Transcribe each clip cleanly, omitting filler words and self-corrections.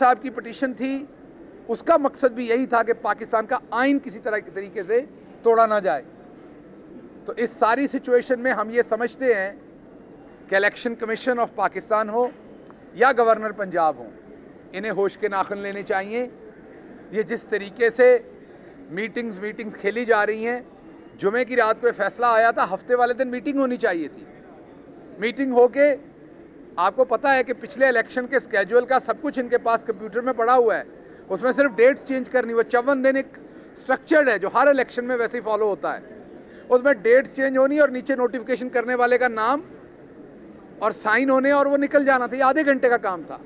साहब की पिटीशन थी, उसका मकसद भी यही था कि पाकिस्तान का आइन किसी तरह के तरीके से तोड़ा ना जाए। तो इस सारी सिचुएशन में हम ये समझते हैं कि इलेक्शन कमीशन ऑफ पाकिस्तान हो या गवर्नर पंजाब हो, इन्हें होश के नाखून लेने चाहिए। ये जिस तरीके से मीटिंग्स खेली जा रही हैं, जुमे की रात को फैसला आया था, हफ्ते वाले दिन मीटिंग होनी चाहिए थी। मीटिंग होके आपको पता है कि पिछले इलेक्शन के स्केड्यूल का सब कुछ इनके पास कंप्यूटर में पड़ा हुआ है, उसमें सिर्फ डेट्स चेंज करनी। वो 54 दिन एक स्ट्रक्चर्ड है जो हर इलेक्शन में वैसे ही फॉलो होता है। उसमें डेट्स चेंज होनी और नीचे नोटिफिकेशन करने वाले का नाम और साइन होने और वो निकल जाना था। ये आधे घंटे का काम था,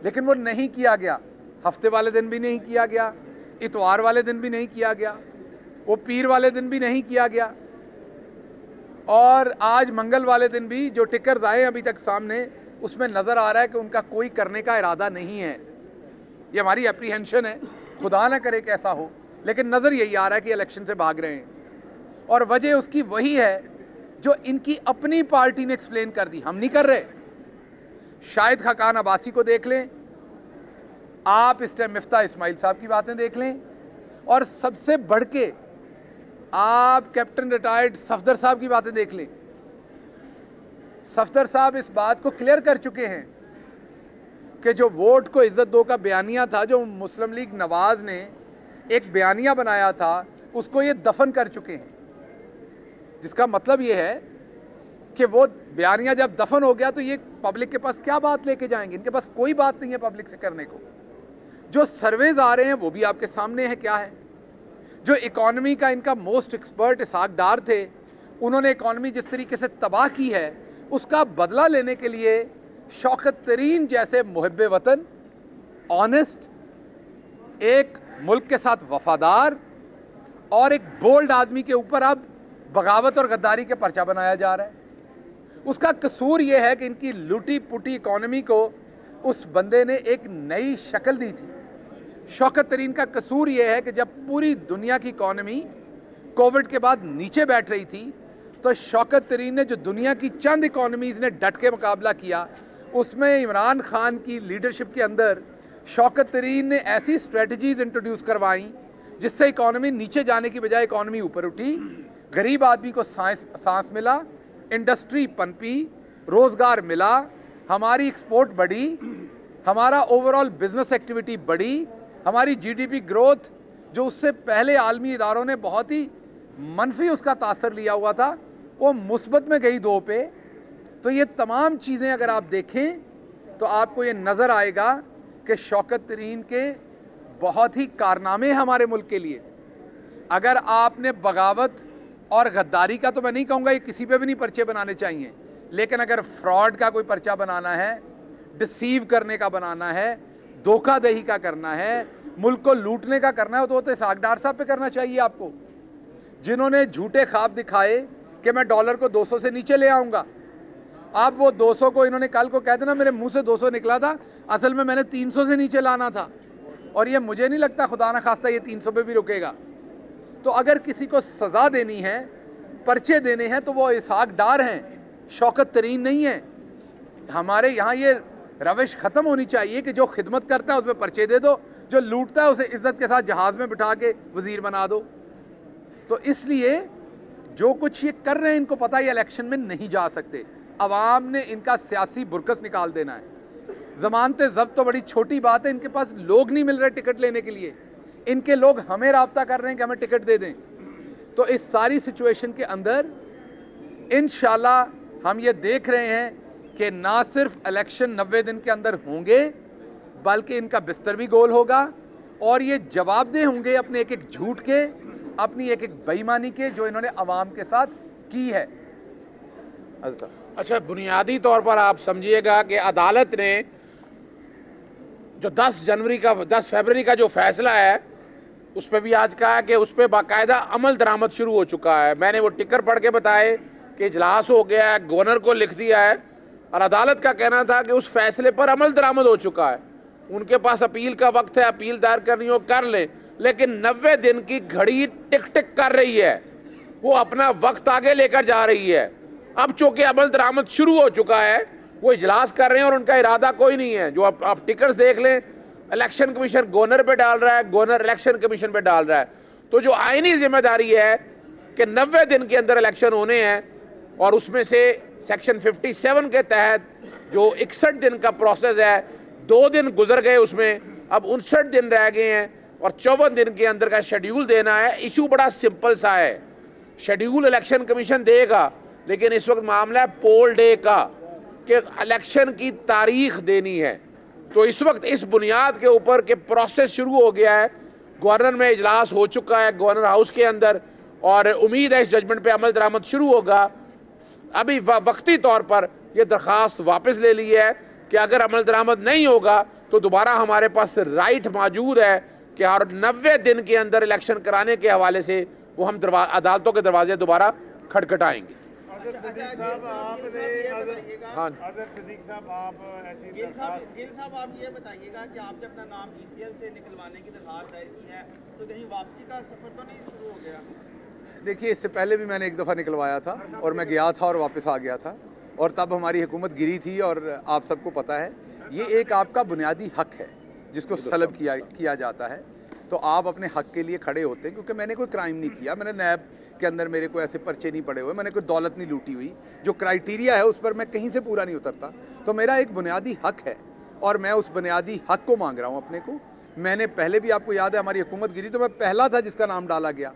लेकिन वो नहीं किया गया। हफ्ते वाले दिन भी नहीं किया गया, इतवार वाले दिन भी नहीं किया गया, वो पीर वाले दिन भी नहीं किया गया, और आज मंगल वाले दिन भी जो टिकर्स आए अभी तक सामने, उसमें नजर आ रहा है कि उनका कोई करने का इरादा नहीं है। ये हमारी एप्रीहेंशन है, खुदा ना करे कि ऐसा हो, लेकिन नजर यही आ रहा है कि इलेक्शन से भाग रहे हैं। और वजह उसकी वही है जो इनकी अपनी पार्टी ने एक्सप्लेन कर दी, हम नहीं कर रहे। शाहिद खाकान अब्बासी को देख लें आप, इस टाइम मिफ्ता इस्माइल साहब की बातें देख लें, और सबसे बढ़ के आप कैप्टन रिटायर्ड सफदर साहब की बातें देख लें। सफदर साहब इस बात को क्लियर कर चुके हैं कि जो वोट को इज्जत दो का बयानिया था, जो मुस्लिम लीग नवाज ने एक बयानिया बनाया था, उसको ये दफन कर चुके हैं। जिसका मतलब ये है कि वो बयानिया जब दफन हो गया तो ये पब्लिक के पास क्या बात लेके जाएंगे? इनके पास कोई बात नहीं है पब्लिक से करने को। जो सर्वेज आ रहे हैं वो भी आपके सामने है क्या है। जो इकोनॉमी का इनका मोस्ट एक्सपर्ट इसहाक डार थे, उन्होंने इकोनॉमी जिस तरीके से तबाह की है, उसका बदला लेने के लिए शौकत तरीन जैसे मुहिब्बे वतन, ऑनेस्ट, एक मुल्क के साथ वफादार और एक बोल्ड आदमी के ऊपर अब बगावत और गद्दारी के पर्चा बनाया जा रहा है। उसका कसूर यह है कि इनकी लूटी पुटी इकोनॉमी को उस बंदे ने एक नई शक्ल दी थी। शौकत तरीन का कसूर यह है कि जब पूरी दुनिया की इकोनॉमी कोविड के बाद नीचे बैठ रही थी, तो शौकत तरीन ने जो दुनिया की चंद इकोनॉमीज ने डट के मुकाबला किया, उसमें इमरान खान की लीडरशिप के अंदर शौकत तरीन ने ऐसी स्ट्रेटजीज इंट्रोड्यूस करवाई जिससे इकोनॉमी नीचे जाने की बजाय इकोनॉमी ऊपर उठी, गरीब आदमी को सांस मिला, इंडस्ट्री पनपी, रोजगार मिला, हमारी एक्सपोर्ट बढ़ी, हमारा ओवरऑल बिजनेस एक्टिविटी बढ़ी, हमारी जीडीपी ग्रोथ जो उससे पहले आलमी इदारों ने बहुत ही मनफी उसका तासर लिया हुआ था, वो मुस्बत में गई 2 पे। तो ये तमाम चीजें अगर आप देखें तो आपको ये नजर आएगा कि शौकत तरीन के बहुत ही कारनामे हमारे मुल्क के लिए। अगर आपने बगावत और गद्दारी का, तो मैं नहीं कहूंगा ये किसी पे भी नहीं पर्चे बनाने चाहिए, लेकिन अगर फ्रॉड का कोई पर्चा बनाना है, डिसीव करने का बनाना है, धोखाधड़ी का करना है, मुल्क को लूटने का करना है, तो वो तो इसहाक डार साहब पे करना चाहिए आपको, जिन्होंने झूठे ख्वाब दिखाए कि मैं डॉलर को 200 से नीचे ले आऊंगा। आप वो 200 को, इन्होंने कल को कह देना मेरे मुंह से 200 निकला था, असल में मैंने 300 से नीचे लाना था, और ये मुझे नहीं लगता खुदा ना खास्ता ये 300 पे भी रुकेगा। तो अगर किसी को सजा देनी है, पर्चे देने हैं, तो वो इसहाक डार हैं, शौकत तरीन नहीं है। हमारे यहां ये रविश खत्म होनी चाहिए कि जो खिदमत करता है उसमें पर्चे दे दो, जो लूटता है उसे इज्जत के साथ जहाज में बिठा के वजीर बना दो। तो इसलिए जो कुछ ये कर रहे हैं, इनको पता है इलेक्शन में नहीं जा सकते। अवाम ने इनका सियासी बुरकस निकाल देना है। जमानते जब्त तो बड़ी छोटी बात है, इनके पास लोग नहीं मिल रहे टिकट लेने के लिए, इनके लोग हमें राब्ता कर रहे हैं कि हमें टिकट दे दें। तो इस सारी सिचुएशन के अंदर इंशाल्लाह हम ये देख रहे हैं कि ना सिर्फ इलेक्शन 90 दिन के अंदर होंगे, बल्कि इनका बिस्तर भी गोल होगा और ये जवाबदेह होंगे अपने एक एक झूठ के, अपनी एक एक बेईमानी के जो इन्होंने अवाम के साथ की है। अच्छा, बुनियादी तौर पर आप समझिएगा कि अदालत ने जो 10 फरवरी का जो फैसला है, उस पर भी आज कहा कि उस पर बाकायदा अमल दरामद शुरू हो चुका है। मैंने वो टिकर पढ़ के बताए कि इजलास हो गया है, गवर्नर को लिख दिया है, और अदालत का कहना था कि उस फैसले पर अमल दरामद हो चुका है। उनके पास अपील का वक्त है, अपील दायर करनी हो कर ले, लेकिन 90 दिन की घड़ी टिक टिक कर रही है, वो अपना वक्त आगे लेकर जा रही है। अब चूंकि अमल दरामद शुरू हो चुका है, वो इजलास कर रहे हैं और उनका इरादा कोई नहीं है। जो आप टिकट्स देख लें, इलेक्शन कमीशन गवर्नर पे डाल रहा है, गवर्नर इलेक्शन कमीशन पे डाल रहा है। तो जो आईनी जिम्मेदारी है कि 90 दिन के अंदर इलेक्शन होने हैं और उसमें से सेक्शन 57 के तहत जो 61 दिन का प्रोसेस है, 2 दिन गुजर गए, उसमें अब 59 दिन रह गए हैं और 54 दिन के अंदर का शेड्यूल देना है। इशू बड़ा सिंपल सा है, शेड्यूल इलेक्शन कमीशन देगा, लेकिन इस वक्त मामला है पोल डे का कि इलेक्शन की तारीख देनी है। तो इस वक्त इस बुनियाद के ऊपर के प्रोसेस शुरू हो गया है। गवर्नर में इजलास हो चुका है गवर्नर हाउस के अंदर और उम्मीद है इस जजमेंट पे अमल दरामद शुरू होगा। अभी वक्ती तौर पर यह दरखास्त वापस ले ली है कि अगर अमल दरामद नहीं होगा तो दोबारा हमारे पास राइट मौजूद है कि हर 90 दिन के अंदर इलेक्शन कराने के हवाले से वो हम अदालतों के दरवाजे दोबारा खटखटाएंगे। हाँ, गिल साहब आप ये बताइएगा कि आपने अपना नाम ECL से निकलवाने की दरखास्त दायर की है, तो कहीं वापसी का सफर तो नहीं शुरू हो गया? देखिए, इससे पहले भी मैंने एक दफ़ा निकलवाया था और मैं गया था और वापस आ गया था और तब हमारी हुकूमत गिरी थी और आप सबको पता है ये एक आपका बुनियादी हक है जिसको सलब किया जाता है। तो आप अपने हक के लिए खड़े होते हैं, क्योंकि मैंने कोई क्राइम नहीं किया, मैंने नैब के अंदर मेरे को ऐसे पर्चे नहीं पड़े हुए, मैंने कोई दौलत नहीं लूटी हुई, जो क्राइटेरिया है उस पर मैं कहीं से पूरा नहीं उतरता। तो मेरा एक बुनियादी हक है और मैं उस बुनियादी हक को मांग रहा हूं अपने को। मैंने पहले भी, आपको याद है, हमारी हुकूमत गिरी तो मैं पहला था जिसका नाम डाला गया,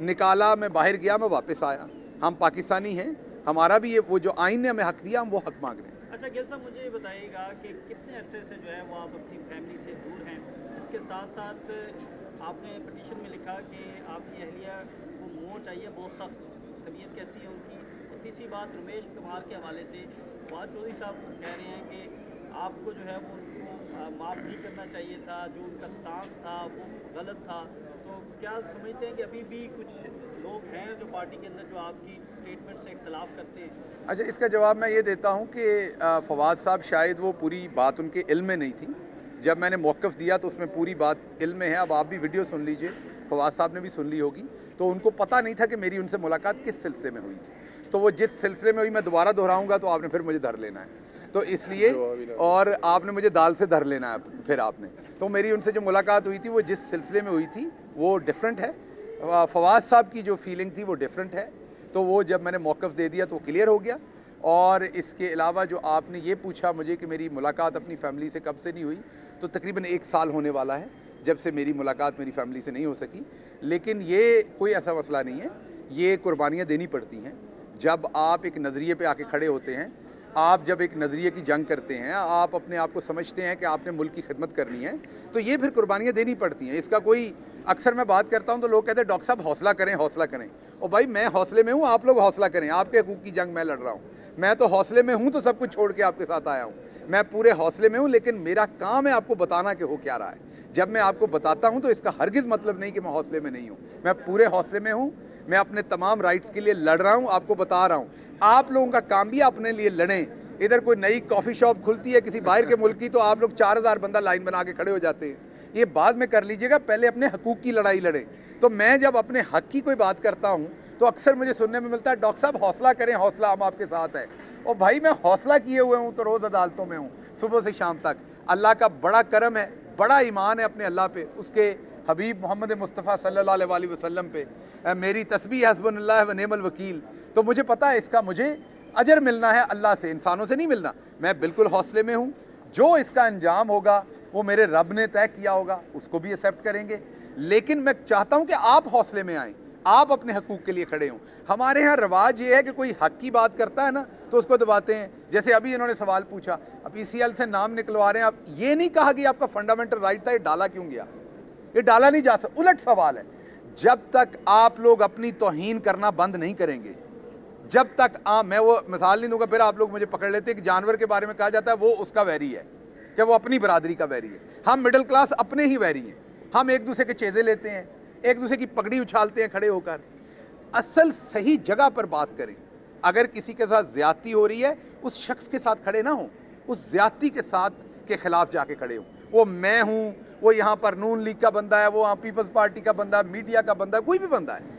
निकाला, मैं बाहर गया, मैं वापस आया। हम पाकिस्तानी हैं, हमारा भी ये वो जो आइन ने हमें हक दिया, हम वो हक मांग रहे हैं। अच्छा गिल साहब, मुझे ये बताइएगा कि कितने अरसे से जो है वो आप अपनी फैमिली से दूर हैं? इसके साथ साथ आपने पिटीशन में लिखा कि आपकी अहलिया को मोह चाहिए, बहुत सख्त तबीयत कैसी है उनकी। और तीसरी बात, रमेश कुमार के हवाले से फवाद चौधरी साहब कह रहे हैं कि आपको जो है वो उनको माफ़ नहीं करना चाहिए था, जो उनका स्टांस था वो गलत था। तो क्या समझते हैं कि अभी भी कुछ लोग हैं जो पार्टी के अंदर जो आपकी स्टेटमेंट से इख्तलाफ करते हैं? अच्छा, इसका जवाब मैं ये देता हूं कि फवाद साहब शायद वो पूरी बात उनके इल्म में नहीं थी। जब मैंने मौक़िफ़ दिया तो उसमें पूरी बात इल्म में है। अब आप भी वीडियो सुन लीजिए, फवाद साहब ने भी सुन ली होगी। तो उनको पता नहीं था कि मेरी उनसे मुलाकात किस सिलसिले में हुई थी। तो वो जिस सिलसिले में हुई, मैं दोबारा दोहराऊंगा तो आपने फिर मुझे धर लेना है, तो इसलिए, और आपने मुझे दाल से धर लेना है फिर आपने। तो मेरी उनसे जो मुलाकात हुई थी वो जिस सिलसिले में हुई थी वो डिफरेंट है। फवाद साहब की जो फीलिंग थी वो डिफरेंट है। तो वो जब मैंने मौक़िफ़ दे दिया तो वो क्लियर हो गया। और इसके अलावा जो आपने ये पूछा मुझे कि मेरी मुलाकात अपनी फैमिली से कब से नहीं हुई, तो तकरीबन 1 साल होने वाला है जब से मेरी मुलाकात मेरी फैमिली से नहीं हो सकी। लेकिन ये कोई ऐसा मसला नहीं है, ये कुर्बानियाँ देनी पड़ती हैं। जब आप एक नज़रिए पे आके खड़े होते हैं, आप जब एक नज़रिए की जंग करते हैं, आप अपने आप को समझते हैं कि आपने मुल्क की खिदमत करनी है, तो ये फिर कुर्बानियाँ देनी पड़ती हैं। इसका कोई, अक्सर मैं बात करता हूं तो लोग कहते हैं डॉक्टर साहब हौसला करें, हौसला करें। और भाई, मैं हौसले में हूं, आप लोग हौसला करें। आपके हकूक़ की जंग मैं लड़ रहा हूं, मैं तो हौसले में हूं तो सब कुछ छोड़ के आपके साथ आया हूं। मैं पूरे हौसले में हूं, लेकिन मेरा काम है आपको बताना कि हो क्या रहा है। जब मैं आपको बताता हूं तो इसका हरगिज़ मतलब नहीं कि मैं हौसले में नहीं हूं, मैं पूरे हौसले में हूं। मैं अपने तमाम राइट्स के लिए लड़ रहा हूं, आपको बता रहा हूं। आप लोगों का काम भी अपने लिए लड़ें। इधर कोई नई कॉफ़ी शॉप खुलती है किसी बाहर के मुल्क की, तो आप लोग 4000 बंदा लाइन बना के खड़े हो जाते हैं। ये बाद में कर लीजिएगा, पहले अपने हकूक़ की लड़ाई लड़ें। तो मैं जब अपने हक की कोई बात करता हूं तो अक्सर मुझे सुनने में मिलता है डॉक्टर साहब हौसला करें, हौसला, हम आपके साथ हैं। और भाई, मैं हौसला किए हुए हूं तो रोज़ अदालतों में हूं, सुबह से शाम तक। अल्लाह का बड़ा करम है, बड़ा ईमान है अपने अल्लाह पे, उसके हबीब मोहम्मद मुस्तफ़ा सल्लल्लाहु अलैहि वसल्लम पे। मेरी तस्बीह हस्बुनल्लाह व निअमल वकील। तो मुझे पता है इसका मुझे अजर मिलना है अल्लाह से, इंसानों से नहीं मिलना। मैं बिल्कुल हौसले में हूं। जो इसका अंजाम होगा वो मेरे रब ने तय किया होगा, उसको भी एक्सेप्ट करेंगे। लेकिन मैं चाहता हूं कि आप हौसले में आएं, आप अपने हकूक़ के लिए खड़े हों। हमारे यहाँ रवाज ये है कि कोई हक की बात करता है ना तो उसको दबाते हैं। जैसे अभी इन्होंने सवाल पूछा, अब ECL से नाम निकलवा रहे हैं, अब ये नहीं कहा कि आपका फंडामेंटल राइट था, ये डाला क्यों गया? ये डाला नहीं जा सकता, उलट सवाल है। जब तक आप लोग अपनी तौहीन करना बंद नहीं करेंगे, जब तक मैं वो मिसाल नहीं दूंगा, फिर आप लोग मुझे पकड़ लेते हैं कि जानवर के बारे में कहा जाता है वो उसका वैरी है, कि वो अपनी बरादरी का वैरी है। हम मिडिल क्लास अपने ही वैरी हैं। हम एक दूसरे के चेज़े लेते हैं, एक दूसरे की पगड़ी उछालते हैं खड़े होकर। असल सही जगह पर बात करें। अगर किसी के साथ ज्यादती हो रही है, उस शख्स के साथ खड़े ना हो, उस ज्यादती के साथ के खिलाफ जाके खड़े हो। वो मैं हूं, वो यहां पर नून लीग का बंदा है, वो वहां पीपल्स पार्टी का बंदा, मीडिया का बंदा, कोई भी बंदा है।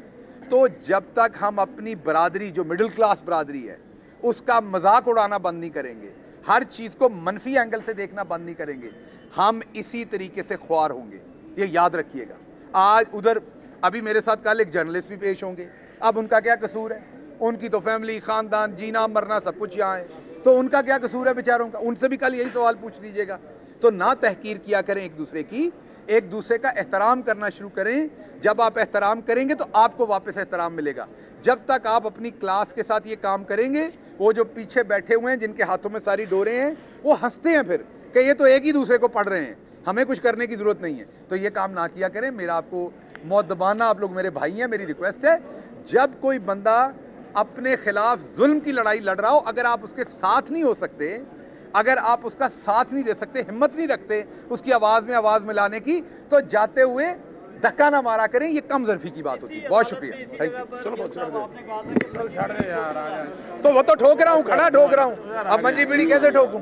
तो जब तक हम अपनी बरादरी, जो मिडिल क्लास बरादरी है, उसका मजाक उड़ाना बंद नहीं करेंगे, हर चीज को मनफी एंगल से देखना बंद नहीं करेंगे, हम इसी तरीके से ख्वार होंगे, ये याद रखिएगा। आज उधर अभी मेरे साथ कल एक जर्नलिस्ट भी पेश होंगे, अब उनका क्या कसूर है? उनकी तो फैमिली, खानदान, जीना मरना सब कुछ यहाँ है, तो उनका क्या कसूर है बेचारों का? उनसे भी कल यही सवाल पूछ लीजिएगा। तो ना तहकीर किया करें एक दूसरे की, एक दूसरे का एहतराम करना शुरू करें। जब आप एहतराम करेंगे तो आपको वापस एहतराम मिलेगा। जब तक आप अपनी क्लास के साथ ये काम करेंगे, वो जो पीछे बैठे हुए हैं जिनके हाथों में सारी डोरें हैं, वो हंसते हैं फिर कि ये तो एक ही दूसरे को पढ़ रहे हैं, हमें कुछ करने की जरूरत नहीं है। तो ये काम ना किया करें। मेरा आपको मुअद्दबाना, आप लोग मेरे भाई हैं, मेरी रिक्वेस्ट है, जब कोई बंदा अपने खिलाफ जुल्म की लड़ाई लड़ रहा हो, अगर आप उसके साथ नहीं हो सकते, अगर आप उसका साथ नहीं दे सकते, हिम्मत नहीं रखते उसकी आवाज में आवाज मिलाने की, तो जाते हुए धक्का ना मारा करें। ये कम ज़र्फी की बात होती है। बहुत शुक्रिया, थैंक यू। चलो आपने कहा था कि छोड़ दे यार, आ जाए। तो वो तो ठोक रहा हूं, खड़ा ठोक रहा हूं, अब मंजी बीड़ी कैसे ठोकूं?